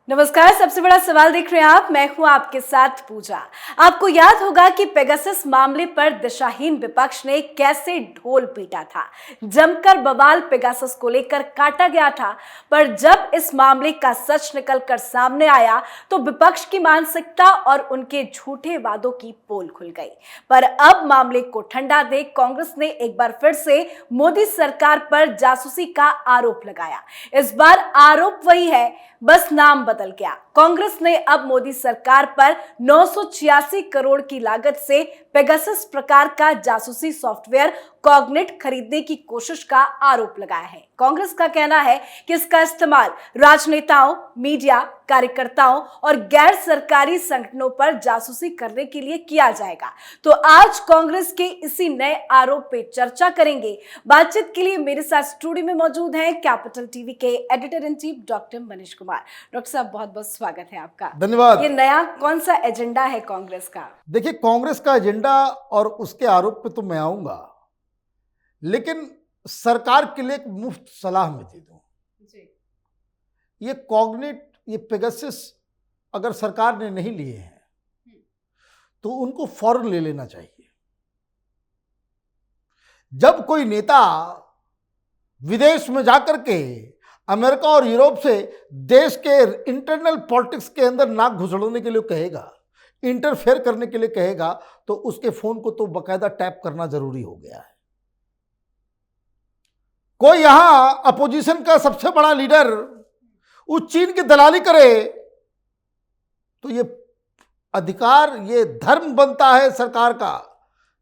नमस्कार। सबसे बड़ा सवाल देख रहे हैं आप, मैं हूं आपके साथ पूजा। आपको याद होगा कि पेगासस मामले पर दिशाहीन विपक्ष ने कैसे ढोल पीटा था। जमकर बवाल पेगासस को लेकर काटा गया था, पर जब इस मामले का सच निकलकर सामने आया तो विपक्ष की मानसिकता और उनके झूठे वादों की पोल खुल गई। पर अब मामले को ठंडा देख कांग्रेस ने एक बार फिर से मोदी सरकार पर जासूसी का आरोप लगाया। इस बार आरोप वही है, बस नाम बदल गया। कांग्रेस ने अब मोदी सरकार पर 986 करोड़ की लागत से पेगासस प्रकार का जासूसी सॉफ्टवेयर कॉग्निट खरीदने की कोशिश का आरोप लगाया है। कांग्रेस का कहना है कि इसका इस्तेमाल राजनेताओं, मीडिया, कार्यकर्ताओं और गैर सरकारी संगठनों पर जासूसी करने के लिए किया जाएगा। तो आज कांग्रेस के इसी नए आरोप पे चर्चा करेंगे। बातचीत के लिए मेरे साथ स्टूडियो में मौजूद हैं कैपिटल टीवी के editor in chief doctor Manish Kumar. Doctor साहब, बहुत बहुत स्वागत है आपका। धन्यवाद। ये नया कौन सा एजेंडा है कांग्रेस का? देखिए, कांग्रेस का एजेंडा और उसके आरोप पे तो मैं आऊंगा, लेकिन सरकार के लिए एक मुफ्त सलाह मैं दे दूं। ये कॉग्निट, ये पेगासस अगर सरकार ने नहीं लिए हैं तो उनको फौरन ले लेना चाहिए। जब कोई नेता विदेश में जाकर के अमेरिका और यूरोप से देश के इंटरनल पॉलिटिक्स के अंदर नाक घुसड़ने के लिए कहेगा, इंटरफेयर करने के लिए कहेगा, तो उसके फोन को तो बकायदा टैप करना जरूरी हो गया है। कोई यहां अपोजिशन का सबसे बड़ा लीडर उस चीन की दलाली करे तो ये अधिकार, ये धर्म बनता है सरकार का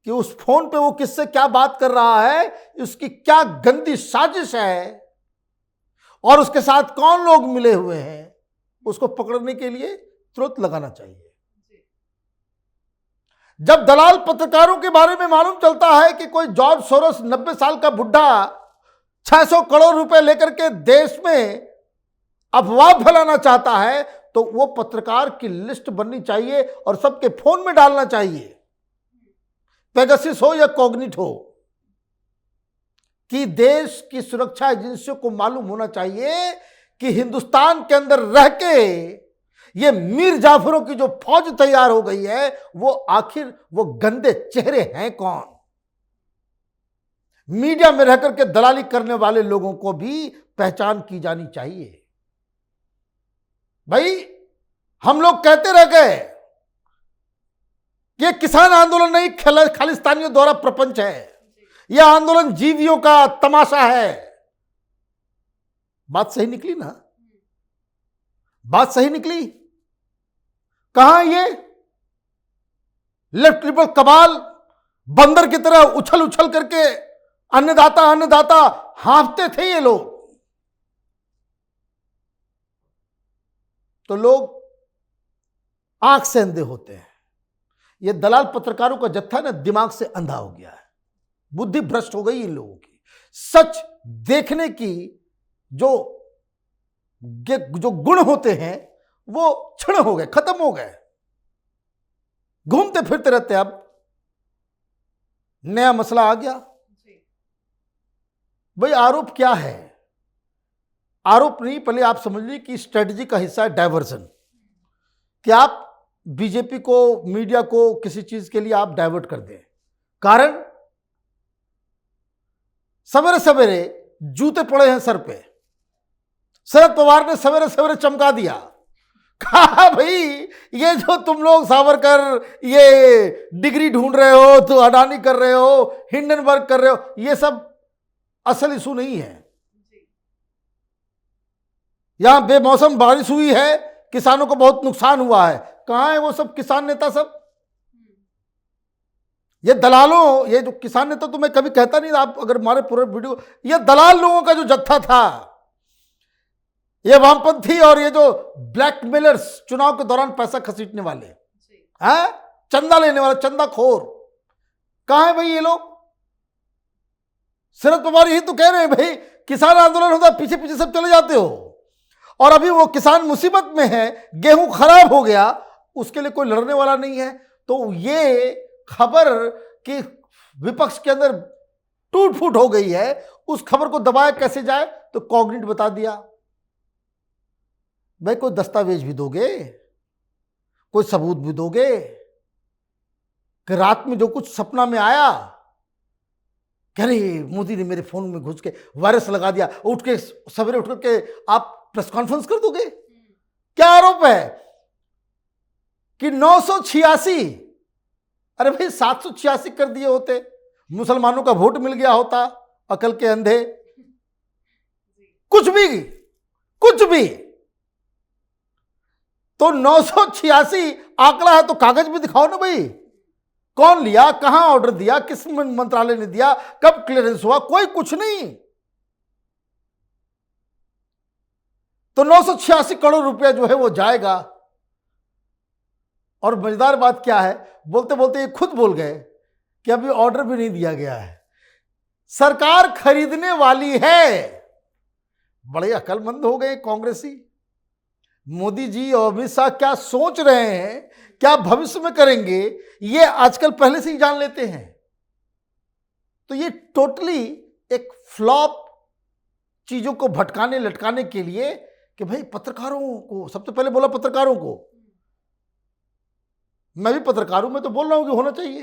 कि उस फोन पे वो किससे क्या बात कर रहा है, उसकी क्या गंदी साजिश है और उसके साथ कौन लोग मिले हुए हैं, उसको पकड़ने के लिए तुरंत लगाना चाहिए। जब दलाल पत्रकारों के बारे में मालूम चलता है कि कोई जॉर्ज सोरोस 90 साल का बुढ़ा 600 करोड़ रुपए लेकर के देश में अफवाह फैलाना चाहता है, तो वो पत्रकार की लिस्ट बननी चाहिए और सबके फोन में डालना चाहिए, पेगासस हो या कॉग्निट हो, कि देश की सुरक्षा एजेंसियों को मालूम होना चाहिए कि हिंदुस्तान के अंदर रह के ये मीर जाफरों की जो फौज तैयार हो गई है, वो आखिर वो गंदे चेहरे हैं कौन। मीडिया में रहकर के दलाली करने वाले लोगों को भी पहचान की जानी चाहिए। भाई, हम लोग कहते रह गए कि किसान आंदोलन नहीं, खालिस्तानियों द्वारा प्रपंच है, यह आंदोलन जीवियों का तमाशा है। बात सही निकली ना? बात सही निकली। कहां ये लेफ्ट लिबरल कबाल बंदर की तरह उछल उछल करके अन्नदाता अन्नदाता हाँफते थे ये लोग, तो लोग आंख से अंधे होते हैं। ये दलाल पत्रकारों का जत्था ना दिमाग से अंधा हो गया है, बुद्धि भ्रष्ट हो गई इन लोगों की। सच देखने की जो गुण होते हैं वो क्षण हो गए, खत्म हो गए, घूमते फिरते रहते। अब नया मसला आ गया। भाई, आरोप क्या है? आरोप नहीं, पहले आप समझ लीजिए कि स्ट्रेटजी का हिस्सा है डायवर्जन, कि आप बीजेपी को, मीडिया को किसी चीज के लिए आप डाइवर्ट कर दें। कारण सवेरे सवेरे जूते पड़े हैं सर पे, शरद पवार ने सवेरे सवेरे चमका दिया, कहा भाई ये जो तुम लोग सावरकर ये डिग्री ढूंढ रहे हो, तो अडानी कर रहे हो, हिंडनबर्ग कर रहे हो, ये सब असल इशू नहीं है। यहां बेमौसम बारिश हुई है, किसानों को बहुत नुकसान हुआ है। कहां है वो सब किसान नेता? सब ये दलालों, ये जो किसान नेता तो मैं कभी कहता नहीं, आप अगर हमारे पूरे वीडियो, ये दलाल लोगों का जो जत्था था, ये वामपंथी और ये जो ब्लैकमेलर्स, चुनाव के दौरान पैसा खसीटने वाले हैं, चंदा लेने वाले, चंदाखोर, कहां है भाई ये लोग? शरद पवार यही तो कह रहे हैं भाई, किसान आंदोलन होता है, पीछे पीछे सब चले जाते हो, और अभी वो किसान मुसीबत में है, गेहूं खराब हो गया, उसके लिए कोई लड़ने वाला नहीं है। तो ये खबर कि विपक्ष के अंदर टूट फूट हो गई है, उस खबर को दबाया कैसे जाए, तो कॉग्निट बता दिया। भाई कोई दस्तावेज भी दोगे, कोई सबूत भी दोगे कि रात में जो कुछ सपना में आया कि अरे मोदी ने मेरे फोन में घुस के वायरस लगा दिया, उठ के सवेरे उठ के आप प्रेस कॉन्फ्रेंस कर दोगे? क्या आरोप है कि 986, अरे भाई 786 कर दिए होते, मुसलमानों का वोट मिल गया होता, अकल के अंधे। कुछ भी तो 986 आंकड़ा है तो कागज भी दिखाओ ना भाई, कौन लिया, कहां ऑर्डर दिया, किस मंत्रालय ने दिया, कब क्लियरेंस हुआ, कोई कुछ नहीं। तो 986 करोड़ रुपया जो है वो जाएगा। और मजेदार बात क्या है, बोलते बोलते ये खुद बोल गए कि अभी ऑर्डर भी नहीं दिया गया है, सरकार खरीदने वाली है। बड़े अकलमंद हो गए कांग्रेसी। मोदी जी और अमित शाह क्या सोच रहे हैं, क्या भविष्य में करेंगे, ये आजकल पहले से ही जान लेते हैं। तो ये टोटली एक फ्लॉप, चीजों को भटकाने लटकाने के लिए कि भाई पत्रकारों को, सबसे पहले बोला पत्रकारों को, मैं भी पत्रकार हूं, मैं तो बोल रहा हूं कि होना चाहिए,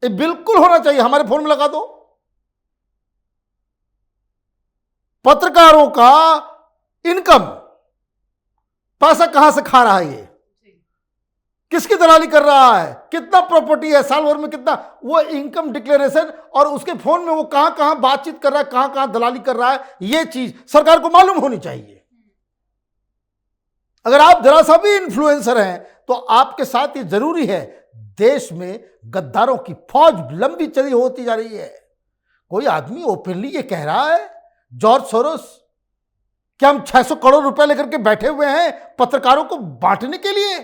ये बिल्कुल होना चाहिए, हमारे फोन में लगा दो। पत्रकारों का इनकम, पैसा कहां से खा रहा है ये, किसकी दलाली कर रहा है, कितना प्रॉपर्टी है, साल भर में कितना, वो इनकम डिक्लेरेशन, और उसके फोन में वो कहां कहां बातचीत कर रहा है, कहां कहां दलाली कर रहा है, ये चीज सरकार को मालूम होनी चाहिए। अगर आप जरा सा भी इन्फ्लुएंसर हैं तो आपके साथ ये जरूरी है। देश में गद्दारों की फौज लंबी चली होती जा रही है। कोई आदमी ओपनली ये कह रहा है, जॉर्ज सोरोस, कि हम 600 करोड़ रुपए लेकर के बैठे हुए हैं पत्रकारों को बांटने के लिए,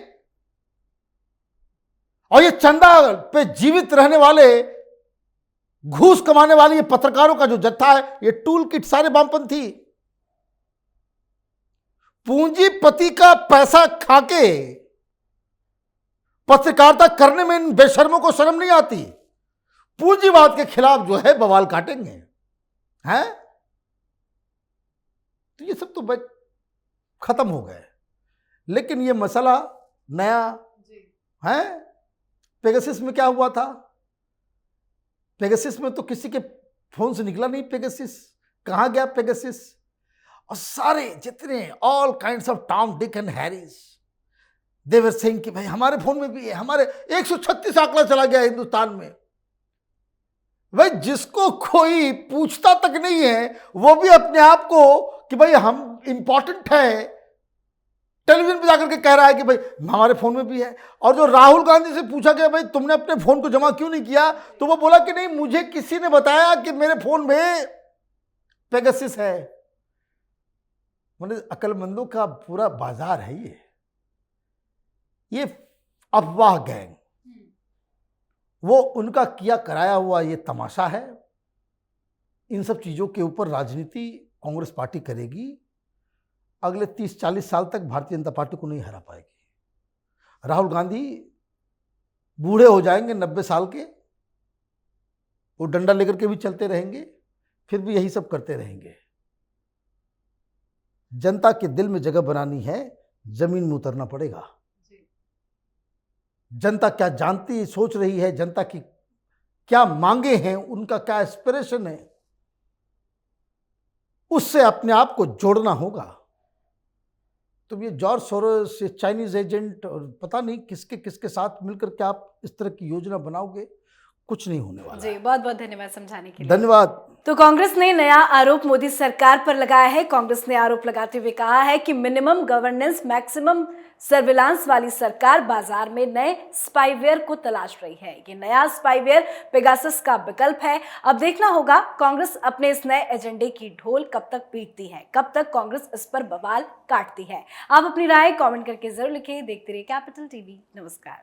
और ये चंदा पे जीवित रहने वाले, घूस कमाने वाले ये पत्रकारों का जो जत्था है, ये टूल किट सारे वामपंथी, पूंजीपति का पैसा खाके पत्रकारिता करने में इन बेशर्मों को शर्म नहीं आती। पूंजीवाद के खिलाफ जो है बवाल काटेंगे, हैं? तो ये सब तो बस खत्म हो गए। लेकिन ये मसला नया है। पेगासस में क्या हुआ था? पेगासस में तो किसी के फोन से निकला नहीं पेगासस, कहां गया पेगासस? और सारे जितने all kinds of Tom, Dick and Harris, they were saying कि भाई हमारे फोन में भी है, हमारे 136 आंकड़ा चला गया हिंदुस्तान में। भाई जिसको कोई पूछता तक नहीं है वो भी अपने आप को कि भाई हम इंपॉर्टेंट है, टेलीविजन पे जाकर के कह रहा है कि भाई हमारे फोन में भी है। और जो राहुल गांधी से पूछा गया भाई तुमने अपने फोन को जमा क्यों नहीं किया, तो वो बोला कि नहीं मुझे किसी ने बताया कि मेरे फोन में पेगासस है। मतलब अकलमंदों का पूरा बाजार है ये अफवाह गैंग, वो उनका किया कराया हुआ ये तमाशा है। इन सब चीजों के ऊपर राजनीति कांग्रेस पार्टी करेगी। अगले 30-40 साल तक भारतीय जनता पार्टी को नहीं हरा पाएगी। राहुल गांधी बूढ़े हो जाएंगे 90 साल के, वो डंडा लेकर के भी चलते रहेंगे, फिर भी यही सब करते रहेंगे। जनता के दिल में जगह बनानी है, जमीन में उतरना पड़ेगा। जनता क्या जानती सोच रही है, जनता की क्या मांगे हैं, उनका क्या एस्पिरेशन है, उससे अपने आप को जोड़ना होगा। तो ये जॉर्ज सोरोस, चाइनीज एजेंट और पता नहीं किसके किसके साथ मिलकर के आप इस तरह की योजना बनाओगे, कुछ नहीं होने वाला। जी बहुत बहुत धन्यवाद समझाने के लिए। धन्यवाद। तो कांग्रेस ने नया आरोप मोदी सरकार पर लगाया है। कांग्रेस ने आरोप लगाते हुए कहा है कि मिनिमम गवर्नेंस मैक्सिमम सर्विलांस वाली सरकार बाजार में नए स्पाईवेयर को तलाश रही है। ये नया स्पाईवेयर पेगासस का विकल्प है। अब देखना होगा कांग्रेस अपने इस नए एजेंडे की ढोल कब तक पीटती है, कब तक कांग्रेस इस पर बवाल काटती है। आप अपनी राय कमेंट करके जरूर लिखें। देखते रहिए कैपिटल टीवी। नमस्कार।